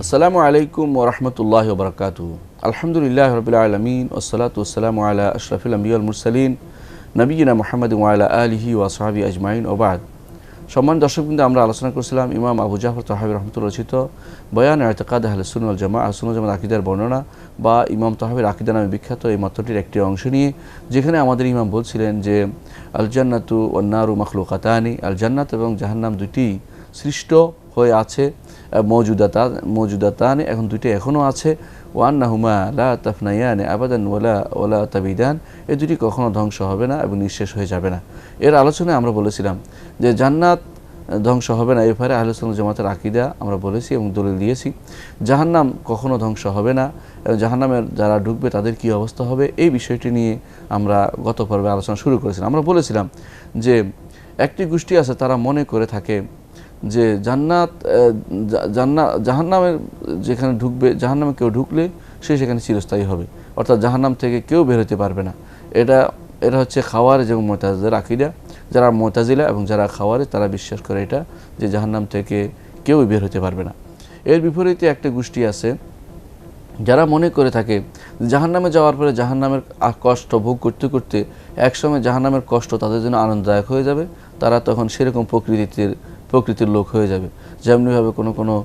আসসালামু আলাইকুম ওয়া রাহমাতুল্লাহি ওয়া বারাকাতুহু। আলহামদুলিল্লাহি রাব্বিল আলামিন ওয়াসসালাতু ওয়াসসালামু আলা আশরাফিল আমবিয়া ওয়াল মুরসালিন নবিয়িনা মুহাম্মাদিন ওয়া আলা আলিহি ওয়া আসহাবিহি আজমাইন ওয়া বা'দ। সম্মানিত দর্শকবৃন্দ, আমরা আলোচনা করছিলাম ইমাম আবু জাফর তাহাবী রাহমাতুল্লাহ রচিত বয়ান ইতিকাদ আহলে সুন্নাহ ওয়াল জামাআহ, আহলে সুন্নাহ ওয়াল জামাআত আকীদার বর্ণনা বা ইমাম তাহাবীর আকীদা নামে বিখ্যাত এই মতটির একটি অংশ নিয়ে, যেখানে আমাদের ইমাম বলছিলেন যে আল জান্নাতু ওয়ান নারু মাখলুকাতানি, আল জান্নাত এবং জাহান্নাম দুটি সৃষ্ট হয়ে আছে, মওজুদাতান এখন দুইটি এখনও আছে, ওয়ান্নাহুমা লা তাফনায়ানি আবাদান ওয়ালা তাবিদান, এই দুটি কখনো ধ্বংস হবে না এবং নিঃশেষ হয়ে যাবে না। এর আলোচনায় আমরা বলেছিলাম যে জান্নাত ধ্বংস হবে না, এবারে আহলে সুন্নাহ জামাতের আকীদা আমরা বলেছি এবং দলিল দিয়েছি। জাহান্নাম কখনো ধ্বংস হবে না এবং জাহান্নামের যারা ঢুকবে তাদের কি অবস্থা হবে, এই বিষয়টি নিয়ে আমরা গত পর্বে আলোচনা শুরু করেছিলাম। আমরা বলেছিলাম যে একটি গোষ্ঠী আছে, তারা মনে করে থাকে যে জাহান্নামের যেখানে ঢুকবে, জাহান্নামে কেউ ঢুকলে সে সেখানে চিরস্থায়ী হবে, অর্থাৎ জাহান্নাম থেকে কেউ বের হতে পারবে না। এটা হচ্ছে খাওয়ারিজ এবং মুতাজিলাদের আকীদা। যারা মুতাজিলা এবং যারা খাওয়ারিজ তারা বিশ্বাস করে এটা, যে জাহান্নাম থেকে কেউই বের হতে পারবে না। এর বিপরীতে একটা গোষ্ঠী আছে যারা মনে করে থাকে জাহান্নামে যাওয়ার পরে জাহান্নামের কষ্ট ভোগ করতে করতে একসময় জাহান্নামের কষ্ট তাদের জন্য আনন্দদায়ক হয়ে যাবে, তারা তখন সেরকম প্রকৃতির লোক হয়ে যাবে। যেমনিভাবে কোনো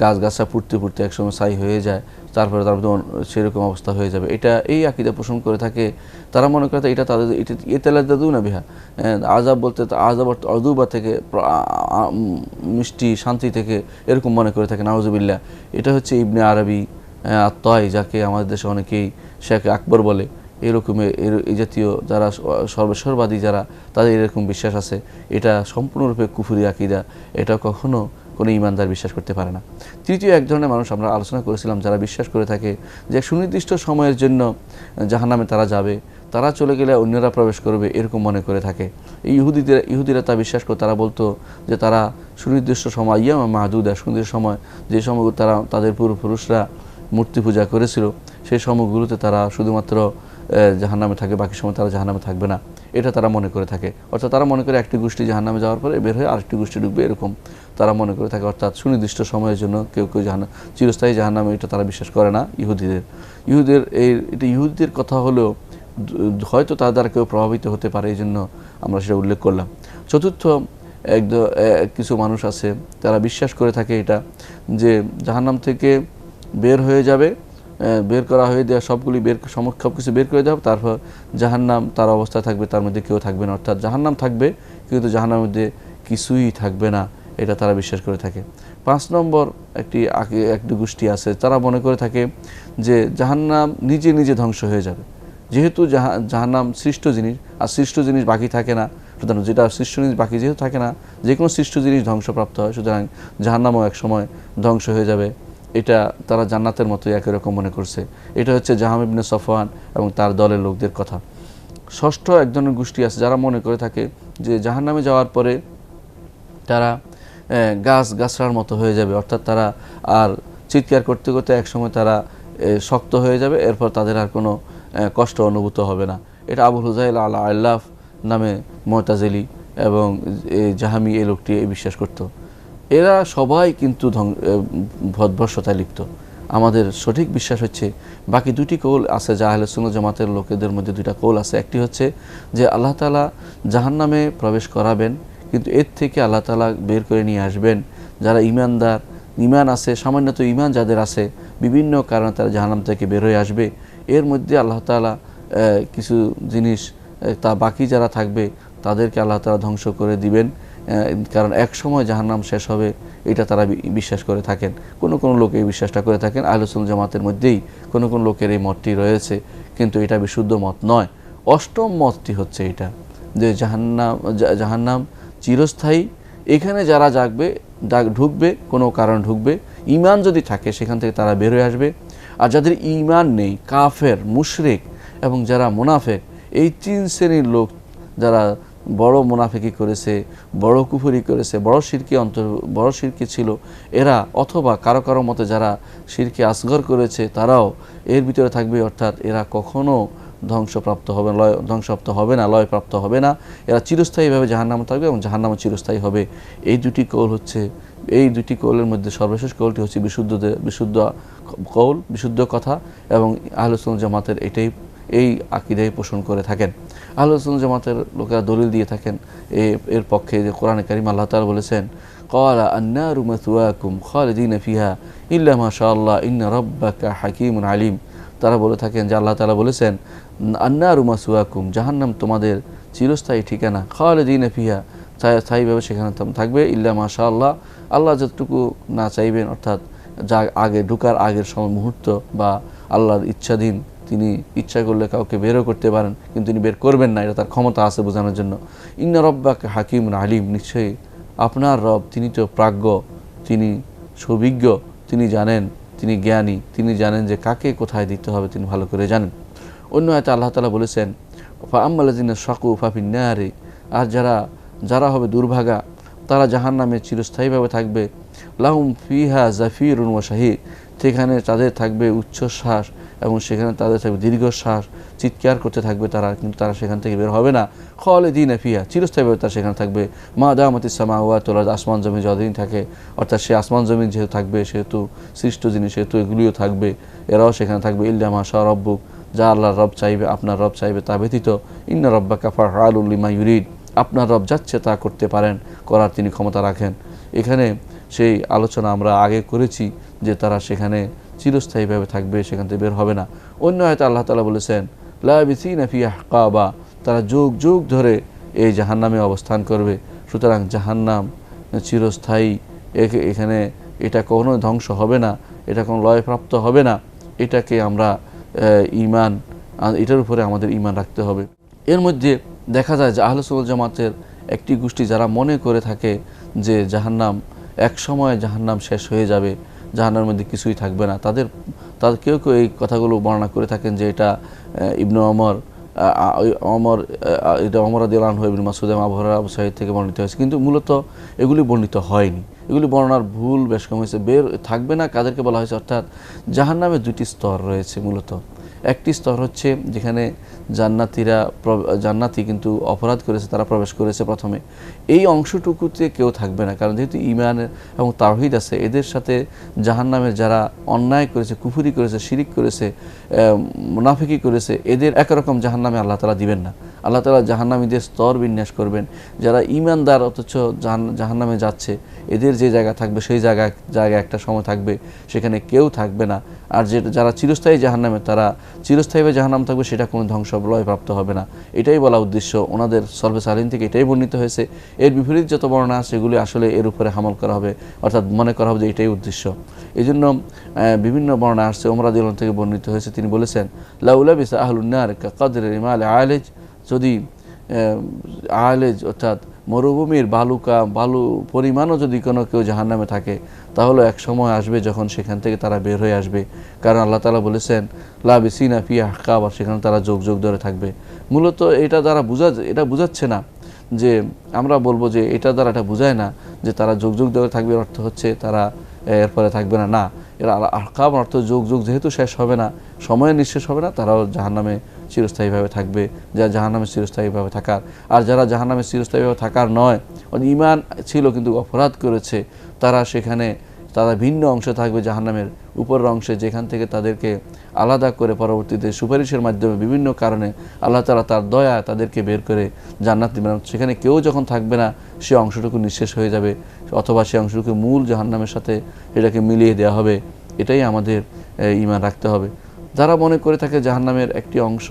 গাছগাছা পুড়তে পুড়তে একসময় ছাই হয়ে যায়, তারপরে তার সেরকম অবস্থা হয়ে যাবে। এই আকীদা পোষণ করে থাকে। তারা মনে করে এটা তাদের ইতালাদু না বিহা, আযাব বলতে আযাব অযুবা থেকে, মিষ্টি শান্তি থেকে এরকম মনে করে থাকে, নাউযুবিল্লাহ। এটা হচ্ছে ইবনে আরবি আত-তাই, যাকে আমাদের দেশে অনেকেই শেখ আকবর বলে, এরকমের এই জাতীয় যারা সর্বেশ্বরবাদী যারা, তাদের এরকম বিশ্বাস আছে। এটা সম্পূর্ণরূপে কুফরি আকীদা, এটা কখনো কোনো ইমানদার বিশ্বাস করতে পারে না। তৃতীয় এক ধরনের মানুষ আমরা আলোচনা করেছিলাম, যারা বিশ্বাস করে থাকে যে সুনির্দিষ্ট সময়ের জন্য জাহান্নামে তারা যাবে, তারা চলে গেলে অন্যরা প্রবেশ করবে, এরকম মনে করে থাকে। এই ইহুদিরা তা বিশ্বাস করে। তারা বলতো যে তারা সুনির্দিষ্ট সময়, ইয়ামা মাহদুদা, সুনির্দিষ্ট সময়, যে সময়গুলো তাদের পূর্বপুরুষরা মূর্তি পূজা করেছিল, সেই সময়গুলোতে তারা শুধুমাত্র জাহান্নামে থাকে, বাকি সময় তারা জাহান্নামে থাকবে না, এটা তারা মনে করে থাকে। অর্থাৎ তারা মনে করে একটি গোষ্ঠী জাহান্নামে যাওয়ার পরে বের হয়ে আরেকটি গোষ্ঠী ঢুকবে, এরকম তারা মনে করে থাকে। অর্থাৎ সুনির্দিষ্ট সময়ের জন্য কেউ চিরস্থায়ী জাহান্নামে, এটা তারা বিশ্বাস করে না। ইহুদিদের কথা হলেও হয়তো তার দ্বারা কেউ প্রভাবিত হতে পারে, এই জন্য আমরা সেটা উল্লেখ করলাম। চতুর্থ কিছু মানুষ আছে, তারা বিশ্বাস করে থাকে এটা, যে জাহান্নাম থেকে বের হয়ে যাবে, বের করা হয়ে দেওয়া সব কিছু বের করে দেওয়া, তারপর জাহান্নাম তার অবস্থায় থাকবে, তার মধ্যে কেউ থাকবে না। অর্থাৎ জাহান্নাম থাকবে কিন্তু জাহান্নামের মধ্যে কিছুই থাকবে না, এটা তারা বিশ্বাস করে থাকে। 5 নম্বর একটি গোষ্ঠী আছে, তারা মনে করে থাকে যে জাহান্নাম নিজে নিজে ধ্বংস হয়ে যাবে। যেহেতু জাহান্নাম সৃষ্ট জিনিস, আর সৃষ্ট জিনিস বাকি থাকে না, সুতরাং যেটা সৃষ্ট জিনিস বাকি যেহেতু থাকে না, যে কোনো সৃষ্ট জিনিস ধ্বংসপ্রাপ্ত হয়, সুতরাং জাহান্নামও এক সময় ধ্বংস হয়ে যাবে। এটা তারা জান্নাতের মতোই একই রকম মনে করছে। এটা হচ্ছে জাহাম ইবনে সফওয়ান এবং তার দলের লোকদের কথা। ষষ্ঠ এক ধরনের গোষ্ঠী আছে, যারা মনে করে থাকে যে জাহান্নামে যাওয়ার পরে তারা গাছড়ার মতো হয়ে যাবে, অর্থাৎ তারা আর চিৎকার করতে করতে একসময় তারা শক্ত হয়ে যাবে, এরপর তাদের আর কোনো কষ্ট অনুভূত হবে না। এটা আবুল হুযাইল আল-আল্লাফ নামে মুতাজিলি এবং জাহামি এই লোকটি বিশ্বাস করত। এরা সবাই কিন্তু ভদ্ভর্ষতায় লিপ্ত। আমাদের সঠিক বিশ্বাস হচ্ছে বাকি দুটি কৌল আছে, যা আহলে সুন্নাহ জামাতের লোকেদের মধ্যে দুইটা কৌল আছে। একটি হচ্ছে যে আল্লাহ তাআলা জাহান্নামে প্রবেশ করাবেন, কিন্তু এর থেকে আল্লাহ তাআলা বের করে নিয়ে আসবেন যারা ইমানদার, ইমান আছে, সামান্যত ইমান যাদের আছে, বিভিন্ন কারণে তারা জাহান্নাম থেকে বের হয়ে আসবে। এর মধ্যে আল্লাহ তাআলা কিছু জিনিস তা বাকি যারা থাকবে তাদেরকে আল্লাহ তাআলা ধ্বংস করে দিবেন, কারণ এক সময় জাহান্নাম শেষ হবে, এটা তারা বিশ্বাস করে থাকেন। কোনো লোক এই বিশ্বাসটা করে থাকেন। আহলে সুন্নাহ জামাতের মধ্যেই কোনো লোকের এই মতটি রয়েছে, কিন্তু এটা বিশুদ্ধ মত নয়। অষ্টম মতটি হচ্ছে এটা, যে জাহান্নাম চিরস্থায়ী, এখানে যারা ঢুকবে কোনো কারণ ঢুকবে, ঈমান যদি থাকে সেখান থেকে তারা বের হয়ে আসবে। আর যাদের ঈমান নেই, কাফের, মুশরিক এবং যারা মুনাফিক, এই 3 শ্রেণীর লোক, যারা বড় মুনাফিকি করেছে, বড় কুফরি করেছে, বড় শিরকি ছিল এরা, অথবা কারো মতে যারা শিরকি আসগর করেছে তারাও এর ভিতরে থাকবে। অর্থাৎ এরা কখনো ধ্বংসপ্রাপ্ত হবে না, লয়প্রাপ্ত হবে না। এরা চিরস্থায়ীভাবে জাহান্নামে থাকবে এবং জাহান্নামও চিরস্থায়ী হবে। এই দুটি কৌল হচ্ছে, এই দুটি কৌলের মধ্যে সর্বশেষ কৌলটি হচ্ছে বিশুদ্ধ কৌল, বিশুদ্ধ কথা, এবং আহলে সুন্নাত জামাতের এই আকীদাই পোষণ করে থাকেন। আহলে সুন্নাত জামাতের লোকেরা দলিল দিয়ে থাকেন এর পক্ষে, যে কোরআনে কারীম আল্লাহ তাআলা বলেছেন, ক্বালা আন-নারু মাসওয়াকুম খালিদিনা ফিহা ইল্লা মা শাআল্লাহ ইন্না রাব্বাকা হাকীমুন আলীম। তারা বলে থাকেন যে আল্লাহ তাআলা বলেছেন, আন-নারু মাসওয়াকুম, জাহান্নাম তোমাদের চিরস্থায়ী ঠিকানা, খালিদিনা ফিহা, স্থায়ীভাবে সেখানে থাকবে, ইল্লা মা শাআল্লাহ, আল্লাহ যতটুকু না চাইবেন, অর্থাৎ যা আগে ঢোকার আগের সময় মুহূর্ত বা আল্লাহর ইচ্ছাধীন, তিনি ইচ্ছা করলে কাউকে বেরও করতে পারেন, কিন্তু তিনি বের করবেন না, এটা তার ক্ষমতা আছে বোঝানোর জন্য। ইন্না রাব্বাকা হাকীমুন আলীম, নিশ্চয়ই আপনার রব তিনি তো প্রাজ্ঞ, তিনি সুবিজ্ঞ, তিনি জানেন, তিনি জ্ঞানী, তিনি জানেন যে কাকে কোথায় দিতে হবে, তিনি ভালো করে জানেন। অন্য আয়াতে আল্লাহ তাআলা বলেছেন, ফা আম্মাল্লাযিনা শাকু ফাফিন নারি, আর যারা হবে দুর্ভাগা, তারা জাহান্নামে চিরস্থায়ীভাবে থাকবে। লাহুম ফিহা জাফিরুন ওয়া শাহীক, সেখানে তাদের থাকবে উচ্ছ্বাস এবং সেখানে তাদের থাকবে দীর্ঘশ্বাস, চিৎকার করতে থাকবে তারা, কিন্তু তারা সেখান থেকে বের হবে না। খালিদিনা ফিহা, চিরস্থায়ীভাবে তারা সেখানে থাকবে। মা দামাতিস সামাওয়াতু ওয়াল আরদ, আসমান জমি যতদিন থাকে, অর্থাৎ সে আসমান জমি যেহেতু থাকবে, সেহেতু সৃষ্ট জিনিস, সেহেতু এগুলিও থাকবে, এরাও সেখানে থাকবে। ইল্লা মা শা রাব্বুক, যা আল্লাহর রব চাইবে, আপনার রব চাইবে তা ব্যতীত। ইন্না রাব্বাকা ফাআলুল লিমা ইউরিদ, আপনার রব যাচ্ছে তা করতে পারেন, করার তিনি ক্ষমতা রাখেন। এখানে সেই আলোচনা আমরা আগে করেছি যে তারা সেখানে চিরস্থায়ীভাবে থাকবে, সেখান থেকে বের হবে না। অন্য আয়াতে আল্লাহ তাআলা বলেছেন, লাবিসিনা ফিহা আহকাবা, তারা যুগ যুগ ধরে এই জাহান্নামে অবস্থান করবে। সুতরাং জাহান্নাম চিরস্থায়ী, এখানে এটা কখনো ধ্বংস হবে না, এটা কোনো লয়প্রাপ্ত হবে না। এটাকে আমরা এটার উপরে আমাদের ঈমান রাখতে হবে। এর মধ্যে দেখা যায় যে আহলে সুন্নাত জামাতের একটি গোষ্ঠী যারা মনে করে থাকে যে জাহান্নাম এক সময় জাহান্নাম শেষ হয়ে যাবে, জাহান্নামের মধ্যে কিছুই থাকবে না, তাদের কেউ কেউ এই কথাগুলো বর্ণনা করে থাকেন যে এটা ইবনে ওমর রাদিয়াল্লাহু আনহু, ইবনে মাসউদ, আবু হুরায়রা, আবু সাঈদ থেকে বর্ণিত হয়েছে, কিন্তু মূলত এগুলি বর্ণিত হয়নি। এগুলি বর্ণনার ভুল বেশ কম হয়েছে। বের থাকবে না কাদেরকে বলা হয়েছে, অর্থাৎ জাহান্নামের দুটি স্তর রয়েছে মূলত। একটি স্তর হচ্ছে যেখানে জান্নাতি কিন্তু অপরাধ করেছে, তারা প্রবেশ করেছে প্রথমে, এই অংশটুকুতে কেউ থাকবে না, কারণ যেহেতু ঈমান এবং তাওহীদ আছে, এদের সাথে জাহান্নামের যারা অন্যায় করেছে, কুফরি করেছে, শিরিক করেছে, মুনাফিকি করেছে, এদের একরকম জাহান্নামে আল্লাহ তাআলা দিবেন না। আল্লাহ তাআলা জাহান্নামীদের স্তর বিন্যাস করবেন। যারা ঈমানদার অথচ জাহান্নামে যাচ্ছে, এদের যে জায়গা থাকবে সেই জায়গা একটা সময় থাকবে, সেখানে কেউ থাকবে না। আর যারা চিরস্থায়ী জাহান্নামে, তারা চিরস্থায়ীভাবে জাহান্নাম থাকবে, সেটা কোনো ধ্বংসপ্রাপ্ত হবে না। এটাই বলা উদ্দেশ্য, ওনাদের সলবে সালিন থেকে এটাই বর্ণিত হয়েছে। এর বিপরীত যত বর্ণনা সেগুলি আসলে এর উপরে হামল করা হবে, অর্থাৎ মনে করা হবে যে এটাই উদ্দেশ্য। এই জন্য বিভিন্ন বর্ণনা আসছে। ওমর রাদিয়াল্লাহু আনহু থেকে বর্ণিত হয়েছে, তিনি বলেছেন, লাউলা বিসা আহলুন নার কাকদরি রিমাল আলেজ, যদি আলেজ অর্থাৎ মরুভূমির বালু পরিমাণও যদি কেউ জাহান্নামে থাকে, তাহলে এক সময় আসবে যখন সেখান থেকে তারা বের হয়ে আসবে। কারণ আল্লাহ তাআলা বলেছেন, লাবিসিনা ফিহা আহকাবা, সেখানে তারা যুগ যুগ ধরে থাকবে। মূলত এটা দ্বারা এটা বোঝাচ্ছে না যে, আমরা বলবো যে এটা দ্বারা এটা বোঝায় না যে তারা যুগ যুগ ধরে থাকবে, অর্থ হচ্ছে তারা এরপরে থাকবে না। না, এরা আহকাম অর্থ যুগ যুগ যেহেতু শেষ হবে না, সময়ের নিঃশেষ হবে না, তারাও জাহান্নামে চিরস্থায়ীভাবে থাকবে, যা জাহান্নামে চিরস্থায়ীভাবে থাকার। আর যারা জাহান্নামে চিরস্থায়ীভাবে থাকার নয়, ঈমান ছিল কিন্তু অপরাধ করেছে, তারা ভিন্ন অংশে থাকবে জাহান্নামের উপরের অংশে, যেখান থেকে তাদেরকে আলাদা করে পরবর্তীতে সুপারিশের মাধ্যমে বিভিন্ন কারণে আল্লাহ তাআলা তার দয়া তাদেরকে বের করে জান্নাত দিবেন। সেখানে কেউ যখন থাকবে না, সে অংশটুকু নিঃশেষ হয়ে যাবে, অথবা সে অংশটুকু মূল জাহান্নামের সাথে এটাকে মিলিয়ে দেওয়া হবে। এটাই আমাদের ঈমান রাখতে হবে। যারা মনে করে থাকে জাহান্নামের একটি অংশ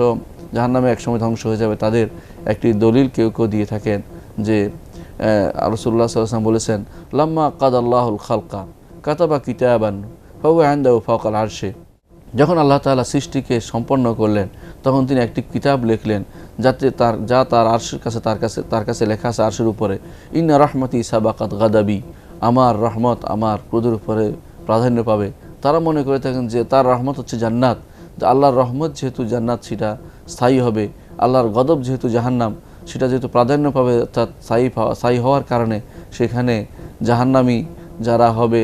জাহান্নামে একসময় ধ্বংস হয়ে যাবে, তাদের একটি দলিল কেউ দিয়ে থাকেন যে রাসূলুল্লাহ সাল্লাল্লাহু আলাইহি ওয়াসাল্লাম বলেছেন, লাম্মা কাদাল্লাহুল খালকা কাতাবা কিতাবান ফাহুয়া ইনদাহু ফাওকাল আরশি, যখন আল্লাহ তাআলা সৃষ্টিকে সম্পন্ন করলেন, তখন তিনি একটি কিতাব লিখলেন, যা তার আরশের কাছে তার কাছে লেখা আছে আরশের উপরে, ইন্না রাহমাতি সাবাকাত গাদাবি, আমার রহমত আমার ক্রোধের উপরে প্রাধান্য পাবে। তারা মনে করে থাকেন যে তার রহমত হচ্ছে জান্নাত, আল্লাহর রহমত যেহেতু জান্নাত সেটা স্থায়ী হবে, আল্লাহর গজব যেহেতু জাহান্নাম সেটা যেহেতু প্রাধান্য পাবে, অর্থাৎ স্থায়ী হওয়ার কারণে সেখানে জাহান্নামী যারা হবে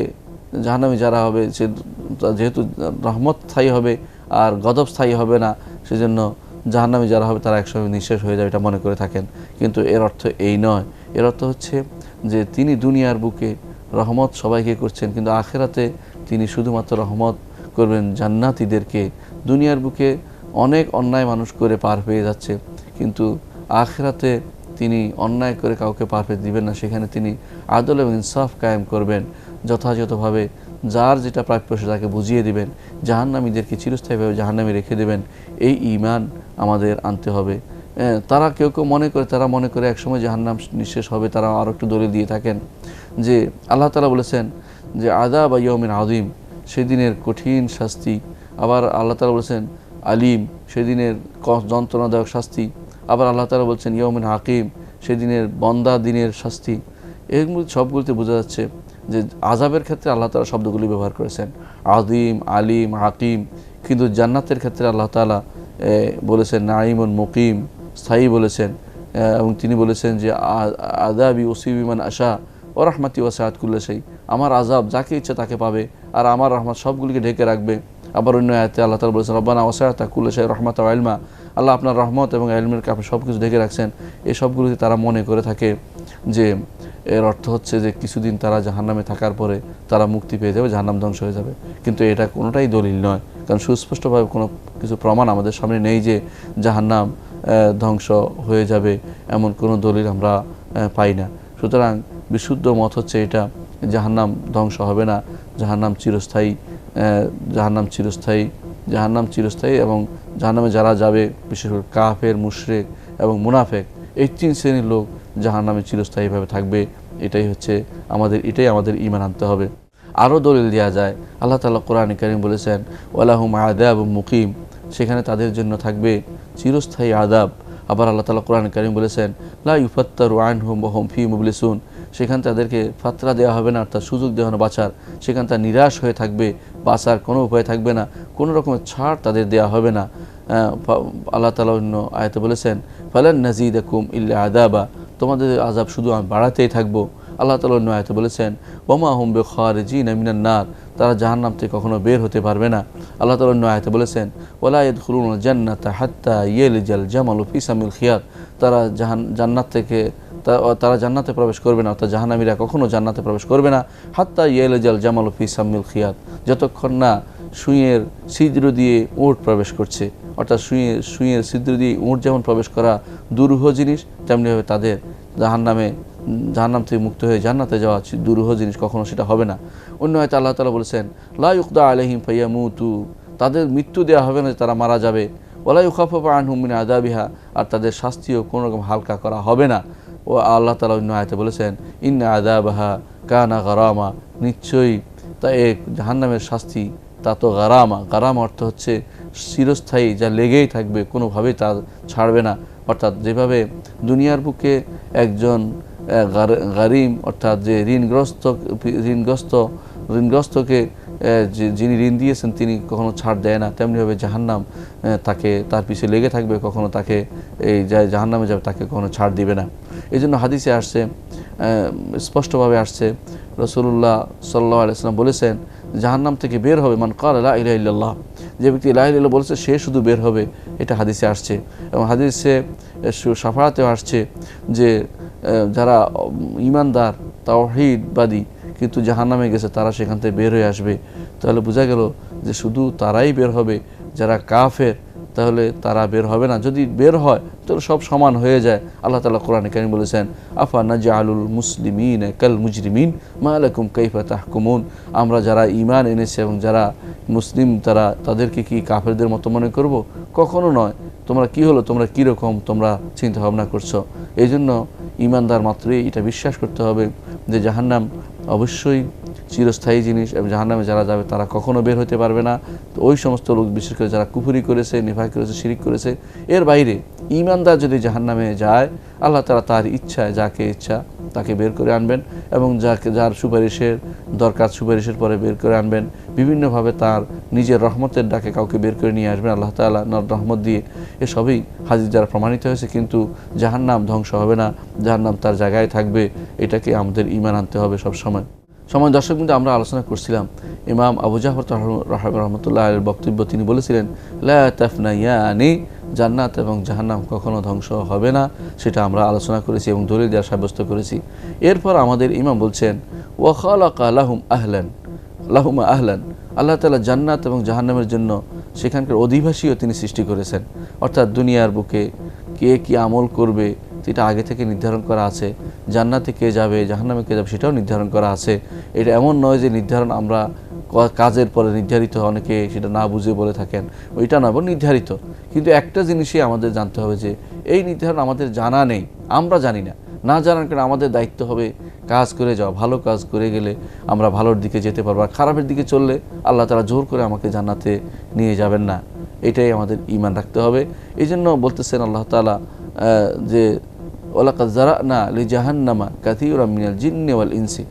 যেহেতু রহমত স্থায়ী হবে আর গজব স্থায়ী হবে না, সেজন্য জাহান্নামী যারা হবে তারা একসময় নিঃশেষ হয়ে যাবে, এটা মনে করে থাকেন। কিন্তু এর অর্থ এই নয়। এর অর্থ হচ্ছে যে তিনি দুনিয়ার বুকে রহমত সবাইকে করছেন, কিন্তু আখেরাতে তিনি শুধুমাত্র রহমত করবেন জান্নাতীদেরকে। দুনিয়ার বুকে অনেক অন্যায় মানুষ করে পার পেয়ে যাচ্ছে, কিন্তু আখেরাতে তিনি অন্যায় করে কাউকে পার পেতে দিবেন না। সেখানে তিনি আদল এবং ইনসাফ কায়েম করবেন, যথাযথভাবে যার যেটা প্রাপ্য সে তাকে বুঝিয়ে দিবেন, জাহান্নামীদেরকে চিরস্থায়ীভাবে জাহান্নামে রেখে দেবেন। এই ঈমান আমাদের আনতে হবে। তারা কেউ কেউ মনে করে একসময় জাহান্নাম নিঃশেষ হবে, তারা আরও একটু দলিল দিয়ে থাকেন যে আল্লাহ তাআলা বলেছেন যে আযাব ইয়াউমিন আযীম, সেদিনের কঠিন শাস্তি। আবার আল্লাহ তাআলা বলেছেন আলিম, সেদিনের যন্ত্রণাদায়ক শাস্তি। আবার আল্লাহ তাআলা বলছেন ইয়াউমিন হাকিম, সেদিনের বন্দা দিনের শাস্তি। এগুলো সবগুলোতে বোঝা যাচ্ছে যে আযাবের ক্ষেত্রে আল্লাহ তাআলা শব্দগুলি ব্যবহার করেছেন আযীম, আলিম, হাকিম, কিন্তু জান্নাতের ক্ষেত্রে আল্লাহ তাআলা বলেছেন নাঈমুন মুকিম, স্থায়ী বলেছেন। এবং তিনি বলেছেন যে আযাবি উসিবি মান আশা ও রাহমাতি ওয়াসিআত কুল্লা শাই, আমার আযাব যাকে ইচ্ছা তাকে পাবে, আর আমার রহমত সবগুলিকে ঢেকে রাখবে। আবার অন্য আয়াতে আল্লাহ তাআলা বলেছেন রব্বানা ওয়াসিআতা কুল্লা শাই রাহমাতাও ওয়া ইলমা, আল্লাহ আপনার রহমত এবং ইলমের কাপে সব কিছু ঢেকে রাখছেন। এই সবগুলিতে তারা মনে করে থাকে যে এর অর্থ হচ্ছে যে কিছুদিন তারা জাহান্নামে থাকার পরে তারা মুক্তি পেয়ে যাবে, জাহান্নাম ধ্বংস হয়ে যাবে। কিন্তু এটা কোনোটাই দলিল নয়, কারণ সুস্পষ্টভাবে কোনো কিছু প্রমাণ আমাদের সামনে নেই যে জাহান্নাম ধ্বংস হয়ে যাবে, এমন কোনো দলিল আমরা পাই না। সুতরাং বিশুদ্ধ মত হচ্ছে এটা, জাহান্নাম ধ্বংস হবে না, জাহান্নাম চিরস্থায়ী, জাহান্নাম চিরস্থায়ী এবং জাহান্নামে যারা যাবে বিশেষ করে কাফের, মুশরিক এবং মুনাফেক, এই 3 শ্রেণীর লোক জাহান্নামে চিরস্থায়ীভাবে থাকবে। এটাই আমাদের ঈমান আনতে হবে। আরও দলিল দেওয়া যায়, আল্লাহ তাআলা কোরআনে কারীম বলেছেন ওয়ালাহুম আযাবুম মুকিম, সেখানে তাদের জন্য থাকবে চিরস্থায়ী আযাব। আবার আল্লাহ তাআলা কোরআনে কারীম বলেছেন লা ইউফাত্তারু আনহুম ওয়া হুম ফি মুবলিসুন, সেখানে তাদেরকে ফাতরা দেওয়া হবে না, অর্থাৎ সুযোগ দেওয়া হবে না বাঁচার। সেখানে তারা নিরাশ হয়ে থাকবে, বাঁচার কোনো উপায় থাকবে না, কোনো রকমের ছাড় তাদের দেওয়া হবে না। আল্লাহ তাআলা অন্য আয়াতে বলেছেন ফালান নাযীদাকুম ইল্লা আযাবা, তোমাদের আযাব শুধু আমি বাড়াতেই থাকবো। আল্লাহ তাআলা অন্য আয়াতে বলেছেন ওমা হুম বিখারিজিনা মিনান নার, তারা জাহান্নাম থেকে কখনো বের হতে পারবে না। আল্লাহ তাআলা অন্য আয়াতে বলেছেন ওয়ালা ইয়াদখুলুনাল জান্নাতা হাত্তা ইয়ালিজাল জামালু ফি সামিল খিয়াত, তারা জান্নাতে প্রবেশ করবে না, অর্থাৎ জাহান্নামীরা কখনো জান্নাতে প্রবেশ করবে না হাত্তা ইয়ালিজাল জামালু ফি সামিল খিয়াত, যতক্ষণ না সুঁইয়ের ছিদ্র দিয়ে উট প্রবেশ করছে। অর্থাৎ সুঁইয়ের ছিদ্র দিয়ে উট যেমন প্রবেশ করা দুরূহ জিনিস, তেমনিভাবে তাদের জাহান্নাম থেকে মুক্ত হয়ে জান্নাতে যাওয়া দুরূহ জিনিস, কখনো সেটা হবে না। অন্য হয়তো আল্লাহ তাআলা বলেছেন লা ইউকদা আলাইহিম ফায়ামুতু, তাদের মৃত্যু দেওয়া হবে না, তারা মারা যাবে। ওয়ালা ইউখাফাফু আনহুম মিন আযাবিহা, আর তাদের শাস্তিও কোনো রকম হালকা করা হবে না। ও আল্লাহ তাআলা অন্য আয়াতে বলেছেন ইন্না আযাবাহা কানা গারামা, নিশ্চয়ই তা এক জাহান্নামের শাস্তি তা তো গারামা অর্থ হচ্ছে চিরস্থায়ী, যা লেগেই থাকবে, কোনোভাবেই তা ছাড়বে না। অর্থাৎ যেভাবে দুনিয়ার বুকে একজন গারিম অর্থাৎ যে ঋণগ্রস্তকে যিনি ঋণ দিয়েছেন তিনি কখনো ছাড় দেয় না, তেমনিভাবে জাহান্নাম তার পিছিয়ে লেগে থাকবে, কখনো তাকে জাহান্নামে যাবে তাকে কখনো ছাড় দিবে না। এই জন্য হাদিসে আসছে, স্পষ্টভাবে আসছে, রাসূলুল্লাহ সাল্লাল্লাহু আলাইহি ওয়াসাল্লাম বলেছেন জাহান্নাম থেকে বের হবে মান ক্বালা লা ইলাহা ইল্লাল্লাহ, যে ব্যক্তি লা ইলাহা ইল্লাল্লাহ বলেছে সে শুধু বের হবে, এটা হাদিসে আসছে। এবং হাদিসে শাফাআতেও আসছে যে যারা ঈমানদার তাওহীদবাদী কিন্তু জাহান্নামে গেছে তারা সেখান থেকে বের হয়ে আসবে। তাহলে বোঝা গেল যে শুধু তারাই বের হবে, যারা কাফের তাহলে তারা বের হবে না। যদি বের হয় তাহলে সব সমান হয়ে যায়। আল্লাহ তাআলা কোরআনে কারীম বলেছেন আফা নাজআলুল মুসলিমিনা কাল মুজরিমিন মা লাকুম কাইফা তাহকুমুন, আমরা যারা ঈমান এনেছে এবং যারা মুসলিম তাদেরকে কি কাফেরদের মতো মনে করব? কখনো নয়। তোমরা কি হলো, তোমরা কীরকম তোমরা চিন্তা ভাবনা করছো? এই জন্য ঈমানদার মাত্রই এটা বিশ্বাস করতে হবে যে জাহান্নাম অবশ্যই চিরস্থায়ী জিনিস এবং জাহান্নামে যারা যাবে তারা কখনো বের হতে পারবে না। তো ওই সমস্ত লোক, বিশেষ করে যারা কুফরি করেছে, নিফাক করেছে, শিরিক করেছে, এর বাইরে ঈমানদার যদি জাহান্নামে যায় আল্লাহ তাআলা তার ইচ্ছায় যাকে ইচ্ছা তাকে বের করে আনবেন এবং যার সুপারিশের দরকার সুপারিশের পরে বের করে আনবেন। বিভিন্নভাবে তার নিজের রহমতের ডাকে কাউকে বের করে নিয়ে আসবেন আল্লাহ তাআলা রহমত দিয়ে। এসবই হাদিস দ্বারা প্রমাণিত হয়েছে। কিন্তু জাহান্নাম ধ্বংস হবে না, জাহান্নাম তার জায়গায় থাকবে, এটাকে আমাদের ঈমান আনতে হবে সব সময়। সময় দর্শক কিন্তু আমরা আলোচনা করছিলাম ইমাম আবু জাফর রহমতুল্লাহ এর বক্তব্য, তিনি বলেছিলেন লা তাফনায়ানি, জান্নাত এবং জাহান্নাম কখনো ধ্বংস হবে না, সেটা আমরা আলোচনা করেছি এবং দলিল দ্বারা সাব্যস্ত করেছি। এরপর আমাদের ইমাম বলছেন ওয়া খালাকা লাহুম আহলান, আল্লাহ তাআলা জান্নাত এবং জাহান্নামের জন্য সেখানকার অধিবাসীও তিনি সৃষ্টি করেছেন। অর্থাৎ দুনিয়ার বুকে কে কি আমল করবে সেটা আগে থেকে নির্ধারণ করা আছে, জান্নাতে কে যাবে জাহান্নামে কে যাবে সেটাও নির্ধারণ করা আছে। এটা এমন নয় যে নির্ধারণ আমরা কাজের পরে নির্ধারিত, অনেকে সেটা না বুঝে বলে থাকেন, ওইটা নয়, নির্ধারিত। কিন্তু একটা জিনিসই আমাদের জানতে হবে যে এই নির্ধারণ আমাদের জানা নেই, আমরা জানি না, না জানার কারণে আমাদের দায়িত্ব হবে কাজ করে যাওয়া। ভালো কাজ করে গেলে আমরা ভালোর দিকে যেতে পারবো, আর খারাপের দিকে চললে আল্লাহ তাআলা জোর করে আমাকে জান্নাতে নিয়ে যাবেন না, এটাই আমাদের ঈমান রাখতে হবে। এই জন্য বলতেছেন আল্লাহ তাআলা যে ওয়ালাকাদ যারানা লিজাহান্নামা কাসীরাম মিনাল জিন্নি ওয়াল ইনসি,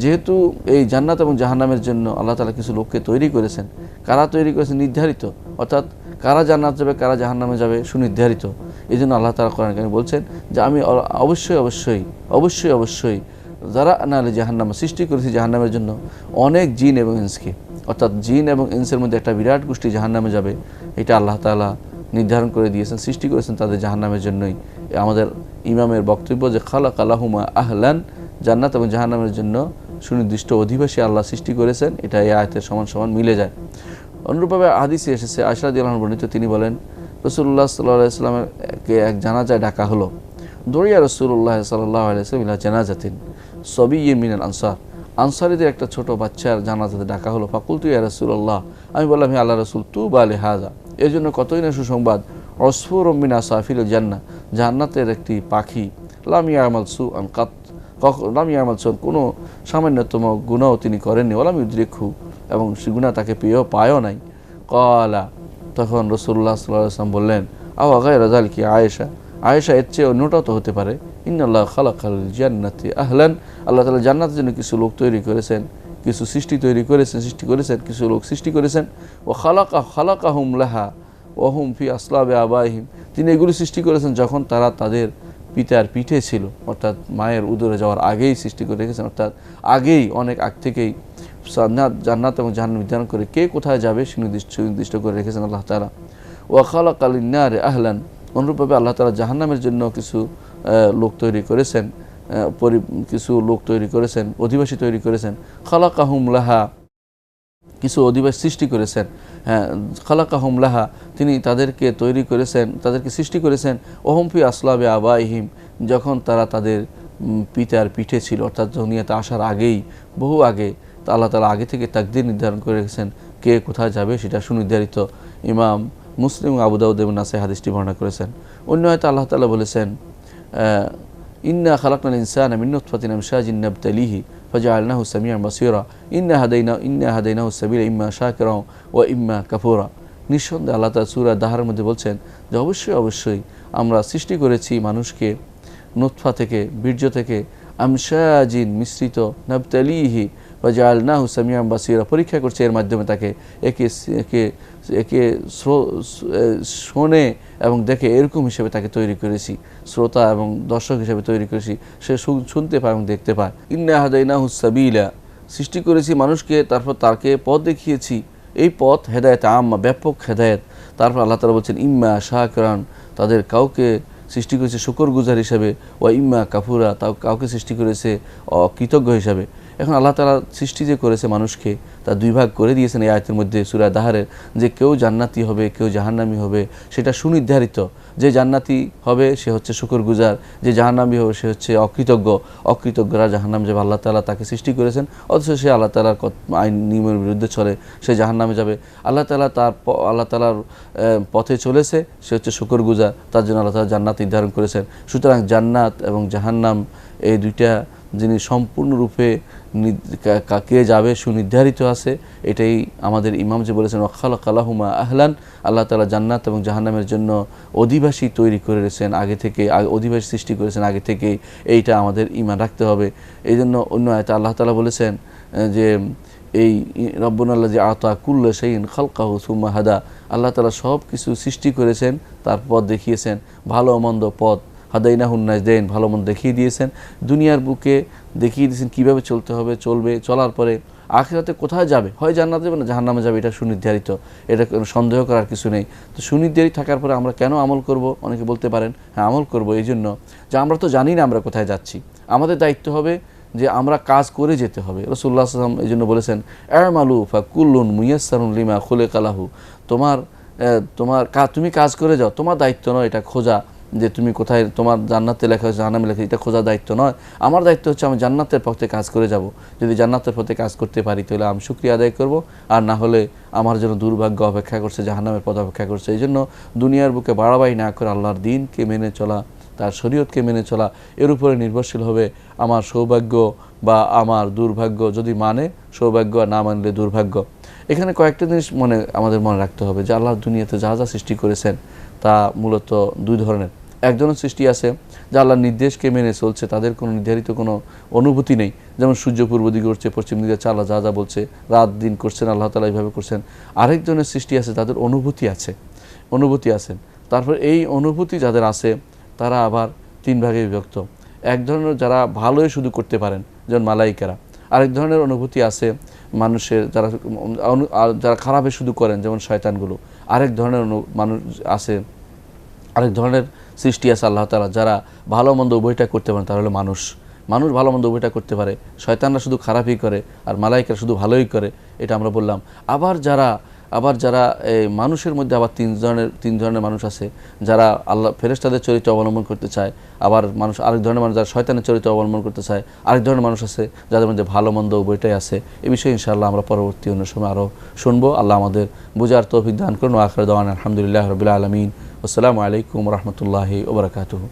যেহেতু এই জান্নাত এবং জাহান্নামের জন্য আল্লাহ তাআলা কিছু লোককে তৈরি করেছেন। কারা তৈরি করেছেন? নির্ধারিত, অর্থাৎ কারা জান্নাত যাবে কারা জাহান্নামে যাবে সুনির্ধারিত। এই জন্য আল্লাহ তাআলা কোরআনে কারিমে বলছেন যে আমি অবশ্যই যারানা লিজাহান্নামা, সৃষ্টি করেছি জাহান্নামের জন্য অনেক জিন এবং ইনসকে, অর্থাৎ জিন এবং ইনসের মধ্যে একটা বিরাট গোষ্ঠী জাহান্নামে যাবে, এটা আল্লাহ তাআলা নির্ধারণ করে দিয়েছেন, সৃষ্টি করেছেন তাদের জাহান্নামের জন্যই। আমাদের ইমামের বক্তব্য যে খালাকা লাহুমা আহলান, জান্নাত এবং জাহান্নামের জন্য সুনির্দিষ্ট অধিবাসী আল্লাহ সৃষ্টি করেছেন, এটা এই আয়াতের সমান মিলে যায়। অনুরূপভাবে হাদিসে এসেছে আয়েশা রাদিয়াল্লাহু আনহা বর্ণিত, তিনি বলেন রাসূলুল্লাহ সাল্লাল্লাহু আলাইহি ওয়াসাল্লামকে এক জানাজায় ডাকা হলো। দৌড়িয়া রাসূলুল্লাহ সাল্লাল্লাহু আলাইহি ওয়াসাল্লাম ইলা জানাজাতিন সাবিয়্যিন মিনাল আনসার, আনসারীদের একটা ছোট বাচ্চার জানাজাতে ডাকা হলো। ফাকুলতু ইয়া রাসূলুল্লাহ, আমি বললাম হে আল্লাহর রাসূল, তুবা লিহাযা, এর জন্য কতই না সুসংবাদ, উসফুরুম মিন আসাফিল জান্নাহ, জান্নাতের একটি পাখি, লাম ইয়ামাল সুআন কাত, কোনো সামান্যতম গুনাহও তিনি করেননি, ওয়ালাম ইউদরিকহু, এবং সে গুনাহ তাকে পায়ও নাই। ক্বালা, তখন রাসূলুল্লাহ সাল্লাল্লাহু আলাইহি ওয়াসাল্লাম বললেন আও গায়রা যালিকা আয়েশা, এর চেয়ে অন্যটাও তো হতে পারে, ইন্নাল্লাহ খালাকাল জান্নাতি আহলান, আল্লাহ তাআলা জান্নাতের জন্য কিছু লোক তৈরি করেছেন, কিছু সৃষ্টি করেছেন, কিছু লোক সৃষ্টি করেছেন। ও খালাকাহুম লাহা ওয়া হুম ফি আসলাবি আবাইহিম, তিনি এগুলো সৃষ্টি করেছেন যখন তারা তাদের পিতার পিঠে ছিল, অর্থাৎ মায়ের উদরে যাওয়ার আগেই সৃষ্টি করে রেখেছেন, অর্থাৎ আগেই অনেক আগ থেকেই জান্নাত এবং জাহান্নাম নির্ধারণ করে কে কোথায় যাবে সুনির্দিষ্ট করে রেখেছেন আল্লাহ তাআলা। ওয়া খালাকাল নারে আহলান, অনুরূপভাবে আল্লাহ তাআলা জাহান্নামের জন্য কিছু লোক তৈরি করেছেন, অধিবাসী তৈরি করেছেন। খালাকাহুম লাহা, কিছু অধিবাসী সৃষ্টি করেছেন, খালাকাহুম লাহা, তিনি তাদেরকে তৈরি করেছেন, তাদেরকে সৃষ্টি করেছেন। ওহুম ফি আসলাবি আবাইহিম, যখন তারা তাদের পিতার পিঠে ছিল, অর্থাৎ দুনিয়াতে আসার আগেই, বহু আগে আল্লাহ তাআলা আগে থেকে তাকদীর নির্ধারণ করে রেখেছেন কে কোথায় যাবে, সেটা সুনির্ধারিত। ইমাম মুসলিম আবু দাউদ এবং নাসাই হাদিসটি বর্ণনা করেছেন। অন্য হয়তো আল্লাহ তাআলা বলেছেন ইন্না খালাকনাল ইনসানা মিন নুতফাতিন আমশাজিন নাবতালিহি ফাজআলনাহু সামিআন বাসীরা ইন্না হাদাইনাহু সাবিলা ইম্মা শাকিরা ওয়া ইম্মা কাফুরা। নিঃসন্দেহে আল্লাহ তাআলা সূরা দাহরের মধ্যে বলছেন যে অবশ্যই আমরা সৃষ্টি করেছি মানুষকে নুতফা থেকে, বীর্য থেকে, আমশাজিন মিশ্রিত, নাবতালিহি ফাজআলনাহু সামিআন বাসীরা, পরীক্ষা করছে এর মাধ্যমে তাকে, একে শোনে এবং দেখে এরকম হিসেবে তাকে তৈরি করেছি, শ্রোতা এবং দর্শক হিসেবে তৈরি করেছি, সে শুনতে পায় এবং দেখতে পায়। ইন্না হাদাইনাহু সাবিলা, সৃষ্টি করেছি মানুষকে, তারপর তাকে পথ দেখিয়েছি, এই পথ হেদায়েত আম্মা, ব্যাপক হেদায়েত। তারপর আল্লাহ তাআলা বলছেন ইম্মা শাকিরান, তাদের কাউকে সৃষ্টি করেছে শুকরগুজার হিসাবে, ওয়া ইম্মা কাফুরা, কাউকে সৃষ্টি করেছে অকৃতজ্ঞ হিসাবে। এখন আল্লাহ তাআলা সৃষ্টি যে করেছে মানুষকে, তা দুই ভাগ করে দিয়েছেন এই আয়াতের মধ্যে সূরা দাহরের, যে কেউ জান্নাতি হবে কেউ জাহান্নামী হবে, সেটা সুনির্ধারিত। যে জান্নাতি হবে সে হচ্ছে শুকরগুজার, যে জাহান্নামী হবে সে হচ্ছে অকৃতজ্ঞরা জাহান্নাম যাবে। আল্লাহ তাআলা তাকে সৃষ্টি করেছেন, অথচ সে আল্লাহ তাআলার আইন নিয়মের বিরুদ্ধে চলে, সে জাহান্নামে যাবে। আল্লাহ তাআলার পথে চলেছে, সে হচ্ছে শুকরগুজার, তার জন্য আল্লাহ তাআলা জান্নাত নির্ধারণ করেছেন। সুতরাং জান্নাত এবং জাহান্নাম এই দুইটা যিনি সম্পূর্ণরূপে কে যাবে সুনির্ধারিত আছে। এটাই আমাদের ইমাম যে বলেছেন খালাকা লাহুমা আহলান, আল্লাহ তাআলা জান্নাত এবং জাহান্নামের জন্য অধিবাসী তৈরি করে রেখেছেন আগে থেকে, অধিবাসী সৃষ্টি করেছেন আগে থেকেই, এইটা আমাদের ঈমান রাখতে হবে। এই জন্য অন্য আয়াতে আল্লাহ তাআলা বলেছেন যে এই রব্বুনাল্লাযী আতা কুল্লা শাইইন খালকাহু সুম্মা হাদা, আল্লাহ তাআলা সব কিছু সৃষ্টি করেছেন, তার পথ দেখিয়েছেন, ভালো মন্দ পথ হাদাইনাহুন নাজদাইন, ভালো মন্দ দেখিয়ে দিয়েছেন, দুনিয়ার বুকে দেখিয়ে দিয়েছেন কীভাবে চলতে হবে, চলবে, চলার পরে আখিরাতে কোথায় যাবে, হয় জান্নাতে যাবে না জাহান্নামে যাবে, এটা সুনির্ধারিত, এটা কোনো সন্দেহ করার কিছু নেই। তো সুনির্ধারিত থাকার পরে আমরা কেন আমল করব? অনেকে বলতে পারেন হ্যাঁ আমল করব এই জন্য যে আমরা তো জানি না আমরা কোথায় যাচ্ছি, আমাদের দায়িত্ব হবে যে আমরা কাজ করে যেতে হবে। রাসূলুল্লাহ সাল্লাল্লাহু আলাইহি ওয়াসাল্লাম এই জন্য বলেছেন আমালু ফাকুল্লুন মুয়াসসারুন লিমা খুলিকা লাহু, তুমি কাজ করে যাও, তোমার দায়িত্ব নয় এটা খোঁজা যে তুমি কোথায়, তোমার জান্নাতে লেখা হয়েছে জাহান্নামে লেখা, এটা খোঁজার দায়িত্ব নয়। আমার দায়িত্ব হচ্ছে আমি জান্নাতের পথে কাজ করে যাব। যদি জান্নাতের পথে কাজ করতে পারি তাহলে আমি শুকরিয়া আদায় করব, আর না হলে আমার জন্য দুর্ভাগ্য অপেক্ষা করছে, জাহান্নামের পথ অপেক্ষা করছে। এই জন্য দুনিয়ার বুকে বাড়াবাড়ি না করে আল্লাহর দ্বীনকে মেনে চলা, তার শরীয়তকে মেনে চলা, এর উপরে নির্ভরশীল হবে আমার সৌভাগ্য বা আমার দুর্ভাগ্য। যদি মানে সৌভাগ্য, আর না মানলে দুর্ভাগ্য। এখানে কয়েকটা জিনিস আমাদের মনে রাখতে হবে যে আল্লাহ দুনিয়াতে যা যা সৃষ্টি করেছেন তা মূলত দুই ধরনের। এক ধরনের সৃষ্টি আছে যা আল্লাহর নির্দেশকে মেনে চলছে, তাদের কোনো নির্ধারিত কোনো অনুভূতি নেই, যেমন সূর্য পূর্ব দিকে উঠছে, পশ্চিম দিকে যাচ্ছে, আল্লাহ যা যা বলছে, রাত দিন করছেন আল্লাহ তাআলা এইভাবে করছেন। আরেক ধরনের সৃষ্টি আছে তাদের অনুভূতি আছে। তারপর এই অনুভূতি যাদের আছে তারা আবার তিন ভাগে বিভক্ত। এক ধরনের যারা ভালোই শুধু করতে পারেন, যেমন মালাইকারা। আরেক ধরনের অনুভূতি আছে মানুষের যারা খারাপে শুধু করেন, যেমন শয়তানগুলো। আরেক ধরনের মানুষ আছে, আরেক ধরনের সৃষ্টি আছে আল্লাহ তাআলা যারা ভালো মন্দ উভয়টা করতে পারেন, তারা হলো মানুষ ভালো মন্দ উভয়টা করতে পারে। শয়তানরা শুধু খারাপই করে আর মালাইকারা শুধু ভালোই করে, এটা আমরা বললাম। আবার যারা মানুষের মধ্যে আবার তিন ধরনের মানুষ আছে যারা আল্লাহ ফেরেশতাদের চরিত্র অবলম্বন করতে চায়। আবার আরেক ধরনের মানুষ যারা শয়তানের চরিত্র অবলম্বন করতে চায়। আরেক ধরনের মানুষ আছে যাদের মধ্যে ভালো মন্দ উভয়টাই আছে। এই বিষয়ে ইনশাআল্লাহ আমরা পরবর্তী অন্য সময় আরও শুনবো। আল্লাহ আমাদের বুঝার তৌফিক দান করুন। আখির দাওয়ানা আলহামদুলিল্লাহি রাব্বিল আলামিন। আসসালামু আলাইকুম ওয়া রাহমাতুল্লাহি ওয়া বারাকাতুহু।